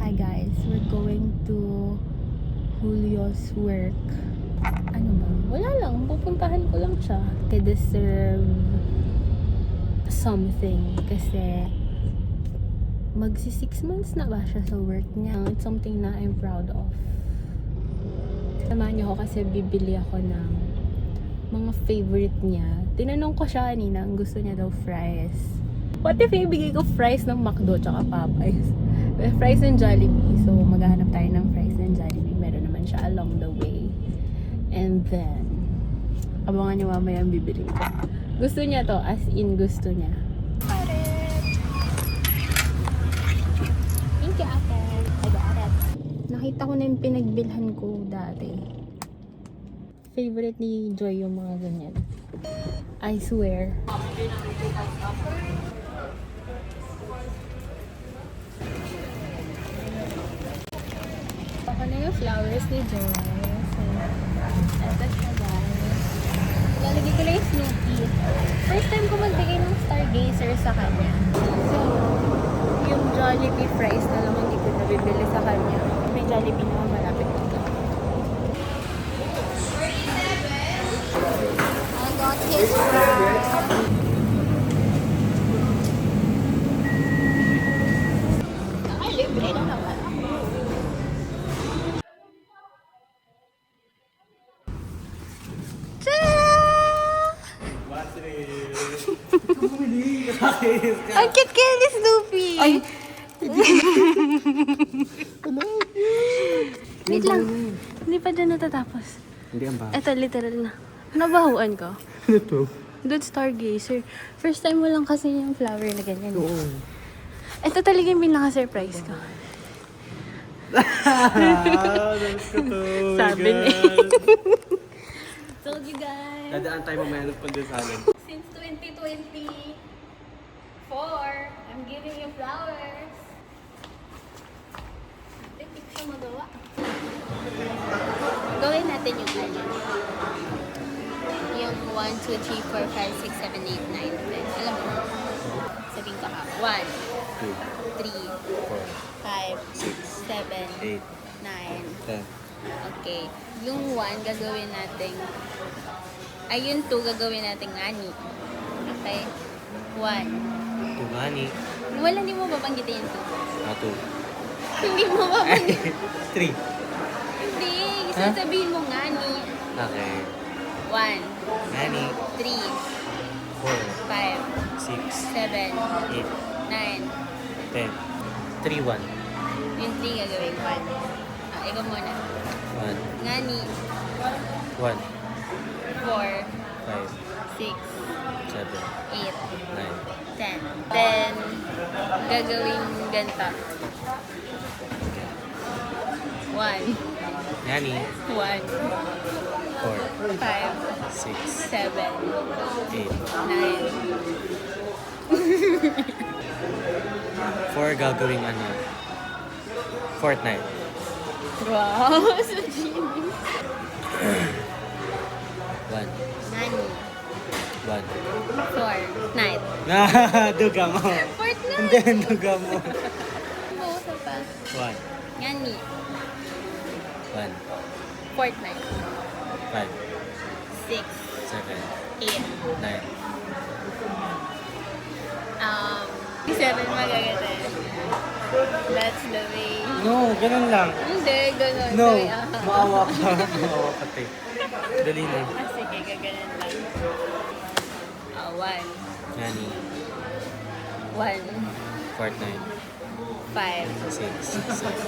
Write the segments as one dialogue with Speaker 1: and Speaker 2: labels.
Speaker 1: Hi guys, we're going to Julio's work. Ano ba? Wala lang, pupuntahan ko lang siya. I deserve something kasi magsi 6 months na ba siya sa work niya. It's something na I'm proud of. Samahan niyo ako kasi bibili ako ng mga favorite niya. Tinanong ko siya kanina, ang gusto niya daw fries. What if ibigay ko fries ng McDo tsaka Popeyes? Fries ng Jollibee. So, maghahanap tayo ng fries ng Jollibee. Meron naman siya along the way. And then, abangan niyo mamaya ang bibili ko. Gusto niya to, as in gusto niya. Thank you, ate. I got it. Nakita ko na yung pinagbilhan ko dati. Favorite ni Joy yung mga ganyan. I swear. Ako na yung flowers ni Joy. So, eto siya guys. Lalagay ko lang yung Snoopy. First time ko magbigay ng Stargazer sa kanya. So, yung Jollibee fries na lang hindi ko nabibili sa kanya. May Jollibee naman malapit dito. I got his fries. Libre na naman. Ang cute ni Snoopy! Ay! Wait lang. Hindi pa dyan natatapos.
Speaker 2: Hindi ang ba?
Speaker 1: Ito, literal na. Nabahuan ko.
Speaker 2: Ano to?
Speaker 1: Good Stargazer. First time mo lang kasi yung flower na ganyan.
Speaker 2: Oo.
Speaker 1: Ito talaga yung pinaka-surprise ko. Sabi niya. Told you guys.
Speaker 2: Dadaan tayo mamaya ng pagdasalan.
Speaker 1: Since 2024, I'm giving you flowers. Titik siya magawa. Gawin natin yung ano. Yung 1, 2, 3, 4, 5, 6, 7, 8, 9, 10. Alam mo? Sabihin ko ha. 1,
Speaker 2: 2,
Speaker 1: 3, 5, 6, 7,
Speaker 2: 8,
Speaker 1: 9.
Speaker 2: 10.
Speaker 1: Okay. Yung 1 gagawin natin. Ay, yung 2 gagawin natin ngani. Okay? 1.
Speaker 2: Tungani.
Speaker 1: Wala, hindi mo babanggitin yung
Speaker 2: 2.
Speaker 1: 2. Hindi mo babanggitin.
Speaker 2: 3.
Speaker 1: Hindi. Sasabihin mo ngani.
Speaker 2: Okay.
Speaker 1: 1,
Speaker 2: Nani.
Speaker 1: 3,
Speaker 2: 4,
Speaker 1: 5,
Speaker 2: 6,
Speaker 1: 7,
Speaker 2: 8,
Speaker 1: 9.
Speaker 2: 10. 3, 1.
Speaker 1: Yung 3 gagawin 1. Ah, ikaw muna.
Speaker 2: 1.
Speaker 1: Ngani.
Speaker 2: 1.
Speaker 1: 4,
Speaker 2: 5,
Speaker 1: 6,
Speaker 2: 7,
Speaker 1: 8,
Speaker 2: 9.
Speaker 1: 10. Then, gagawin ganta. 1,
Speaker 2: Nani.
Speaker 1: 1,
Speaker 2: 4,
Speaker 1: 5,
Speaker 2: 6,
Speaker 1: 7,
Speaker 2: 8.
Speaker 1: 9.
Speaker 2: 4 gagawing ano? Fortnite.
Speaker 1: Wow, so genius.
Speaker 2: 1.
Speaker 1: Nani.
Speaker 2: 1.
Speaker 1: 4, night.
Speaker 2: Duga mo.
Speaker 1: Fortnite.
Speaker 2: Hindi, duga mo.
Speaker 1: Busa pa.
Speaker 2: 1.
Speaker 1: Ngani.
Speaker 2: 1.
Speaker 1: Fortnite.
Speaker 2: 5,
Speaker 1: 6,
Speaker 2: 7,
Speaker 1: 8.
Speaker 2: 9.
Speaker 1: 7 magaganda. That's the way.
Speaker 2: No, ganun lang.
Speaker 1: Hindi, ganun.
Speaker 2: No,
Speaker 1: The way,
Speaker 2: maawa ka. Maawa ka, te. Dali na.
Speaker 1: Sige, gaganan lang. 1.
Speaker 2: Nani.
Speaker 1: 1,
Speaker 2: Fortnite.
Speaker 1: 5,
Speaker 2: 6, 7,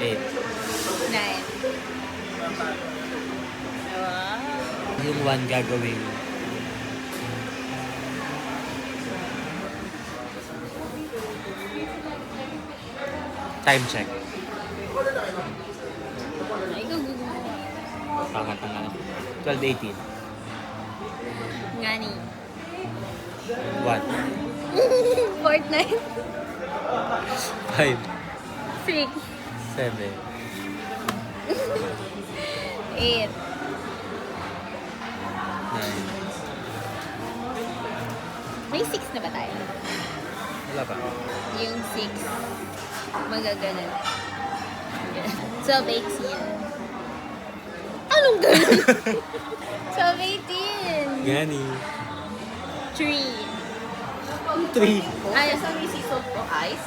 Speaker 2: 8.
Speaker 1: 9. Wow.
Speaker 2: Yung 1 gagawin. Time check.
Speaker 1: Ay, gugulo.
Speaker 2: Pangat na lang. 12:18.
Speaker 1: Ngani.
Speaker 2: 1.
Speaker 1: Fortnite.
Speaker 2: 5,
Speaker 1: 6,
Speaker 2: 7,
Speaker 1: 8.
Speaker 2: 9.
Speaker 1: May 6 na ba tayo?
Speaker 2: Wala pa.
Speaker 1: Yung 6. Magaganon. 12-18. Anong ganun? 12-18.
Speaker 2: Gani.
Speaker 1: 3.
Speaker 2: 3.
Speaker 1: Ay,
Speaker 3: Sa may sea salt po, ice.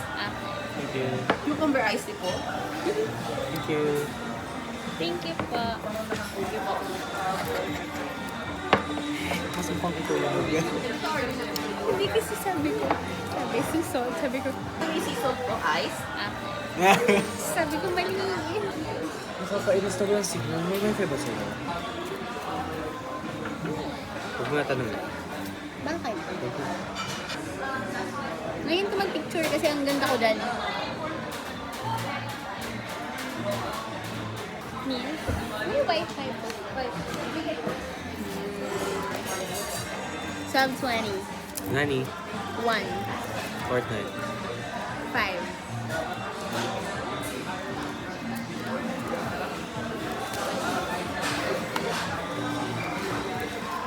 Speaker 2: Thank you.
Speaker 3: Cucumber ice tea po.
Speaker 2: Thank you.
Speaker 1: thank you po.
Speaker 2: Kasi pang ito lang yan.
Speaker 1: Hindi kasi sabi sea salt. Sabi ko,
Speaker 3: Sa may sea salt po, ice.
Speaker 1: sabi ko mali.
Speaker 2: Nakakainis na ko yung signal. May wifi ba sila? Huwag mo na tanong.
Speaker 1: Bakit? Ngayon ko mag-picture kasi ang ganda ko dyan. Neil? May wifi po. Sub 20.
Speaker 2: Nani?
Speaker 1: 1.
Speaker 2: Fortnite.
Speaker 1: 5.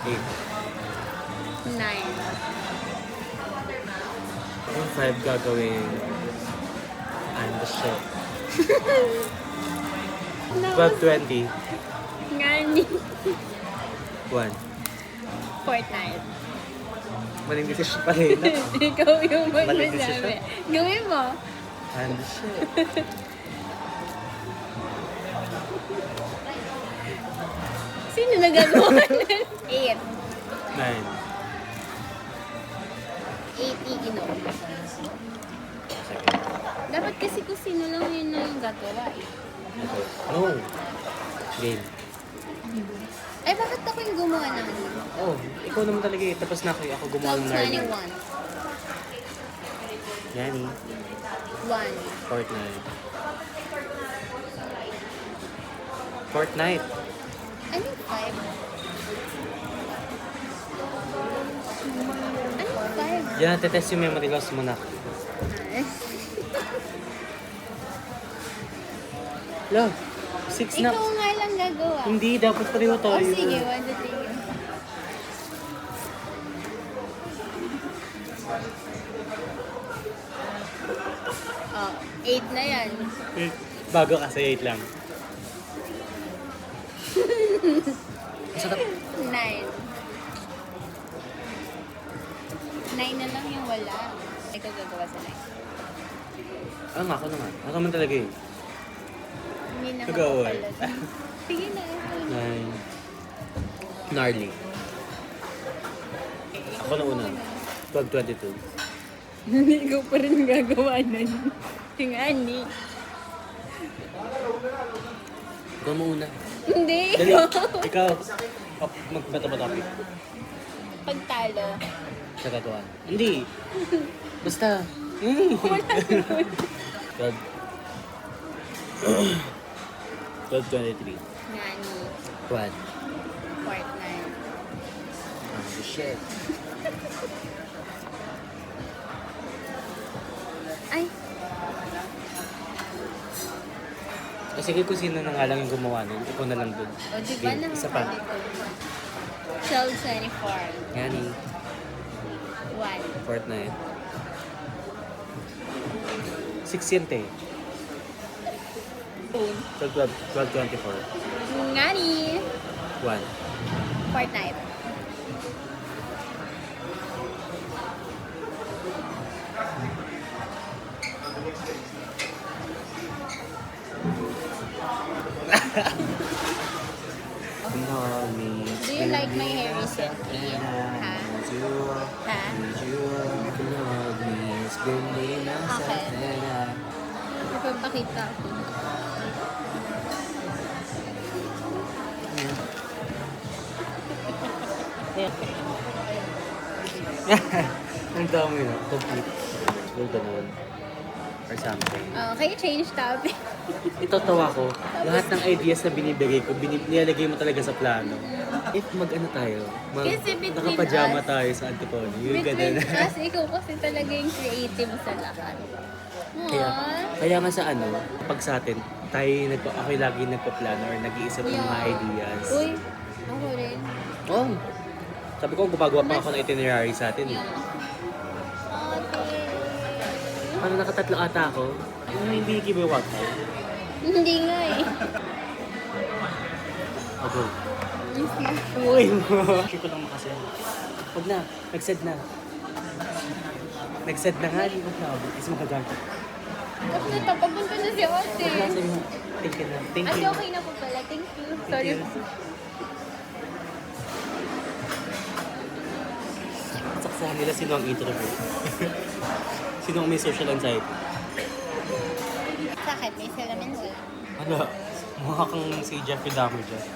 Speaker 2: Eight.
Speaker 1: 9.
Speaker 2: Yung 5 gagawin. I'm the shit. 12:20.
Speaker 1: Ngani.
Speaker 2: 1.
Speaker 1: Fortnite.
Speaker 2: Maling decision pa rin.
Speaker 1: Ikaw yung
Speaker 2: Mali
Speaker 1: magsasabi.
Speaker 2: decision.
Speaker 1: Gawin mo.
Speaker 2: I'm the shit.
Speaker 1: Sino nagagawa nun? 8.
Speaker 2: 9.
Speaker 1: 8 iinom.
Speaker 2: Second.
Speaker 1: Dapat kasi kung sino lang yun na yung gagawa eh.
Speaker 2: No. Game.
Speaker 1: Ay, bakit ako yung gumawa ng ano?
Speaker 2: Oh, ikaw naman talaga eh. Tapos na ako gumawa ng Narnia.
Speaker 1: 21.
Speaker 2: Yani.
Speaker 1: 1.
Speaker 2: Fortnite. Fortnite.
Speaker 1: Ano 5? Ano 5?
Speaker 2: Yan, tetest yung memory loss mo na. Lo, 6 na.
Speaker 1: Ikaw nga lang gagawa.
Speaker 2: Hindi, dapat pareho
Speaker 1: O
Speaker 2: tayo.
Speaker 1: sige, 1, 2, 3. Oh, 8 na yan.
Speaker 2: Bago kasi 8 lang. Masarap.
Speaker 1: 9. 9 na lang yung wala. Ikaw gagawa sa 9.
Speaker 2: Ah, nga, ako naman. Ako naman talaga eh.
Speaker 1: Hindi na
Speaker 2: Gagawa.
Speaker 1: mapapala. Sige na.
Speaker 2: 9. Gnarly. Ako na una. 12:22.
Speaker 1: Hindi ko pa rin gagawa nun. Yung ani.
Speaker 2: Ikaw mo una.
Speaker 1: Hindi.
Speaker 2: Dali. Ikaw. Magbato ba topic?
Speaker 1: Pagtalo.
Speaker 2: Sa katuan. Hindi. Basta. 12:23.
Speaker 1: Nani.
Speaker 2: What?
Speaker 1: Fortnite.
Speaker 2: Oh, shit.
Speaker 1: Ay.
Speaker 2: Sige kung sino na nga lang yung gumawa nun. Ikaw na lang dun.
Speaker 1: O, di ba
Speaker 2: Game.
Speaker 1: naman
Speaker 2: Isa pa.
Speaker 1: 12-24.
Speaker 2: Yani.
Speaker 1: 1.
Speaker 2: Fortnite. 6 yun, te. 12:24.
Speaker 1: Ngani.
Speaker 2: 1.
Speaker 1: Fortnite. Do you like my hair recently? Ha? Ha? Okay. Ipapakita ko.
Speaker 2: Ang dami yun. Complete. Well, ganun. Or something.
Speaker 1: Can you change topic?
Speaker 2: Totoo ko. Lahat ng ideas na binibigay ko, nilalagay mo talaga sa plano. If mag-ano tayo,
Speaker 1: Kasi between
Speaker 2: nakapajama
Speaker 1: us-
Speaker 2: tayo sa Antipolo. Yung
Speaker 1: Between
Speaker 2: ganun.
Speaker 1: us, ikaw kasi talaga yung creative sa lahat.
Speaker 2: Kaya,
Speaker 1: Aww.
Speaker 2: kaya nga sa ano, pag sa atin, ako'y lagi nagpa-plano or nag-iisip ng mga ideas.
Speaker 1: Uy, ako rin.
Speaker 2: Oh, sabi ko, gumagawa pa ako ng itinerary sa atin.
Speaker 1: Yeah. Ate.
Speaker 2: Parang nakatatlo ata ako. Ano hindi give what?
Speaker 1: Hindi nga eh.
Speaker 2: Ako.
Speaker 1: Yes na.
Speaker 2: Uy! Share ko lang makasend. Huwag na. Nag-send na. Nag-send na nga. Huwag na. Is magagamit.
Speaker 1: Tapos na to, papunta na si ate.
Speaker 2: Huwag na. Sabi mo. Thank you na. Thank
Speaker 1: Ate,
Speaker 2: you.
Speaker 1: okay na po pala. Thank you.
Speaker 2: Thank
Speaker 1: Sorry.
Speaker 2: you. Saksahan nila sino ang introvert. Sino ang may social anxiety.
Speaker 1: Sa akin, may salamin wala.
Speaker 2: Ano? Mukha kang si Jeffrey Dahmer dyan.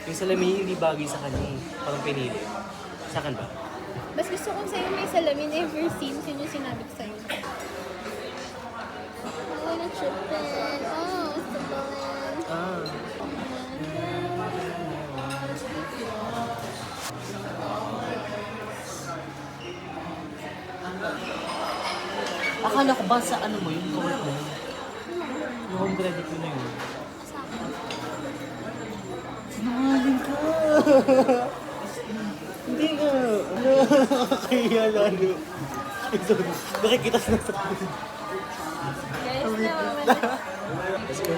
Speaker 2: Yung salamin hindi bagay sa kanya eh. Parang pinili. Sa akin ba?
Speaker 1: Mas gusto kong sa'yo may salamin ever since yun yung sinabi ko sa'yo. Oh, na-trippin. Oh, gusto ko yan.
Speaker 2: Ah. Akala ko ba sa ano mo yung cover mo? Yung home credit mo na yun. Sinungaling ka! Hindi nga! Nakakaya lalo. Nakikitas na sa
Speaker 1: Guys, naman.
Speaker 2: Let's go.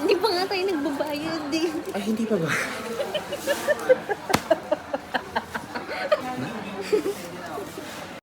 Speaker 1: Hindi pa nga tayo nagbabayad eh.
Speaker 2: Ay, hindi pa ba?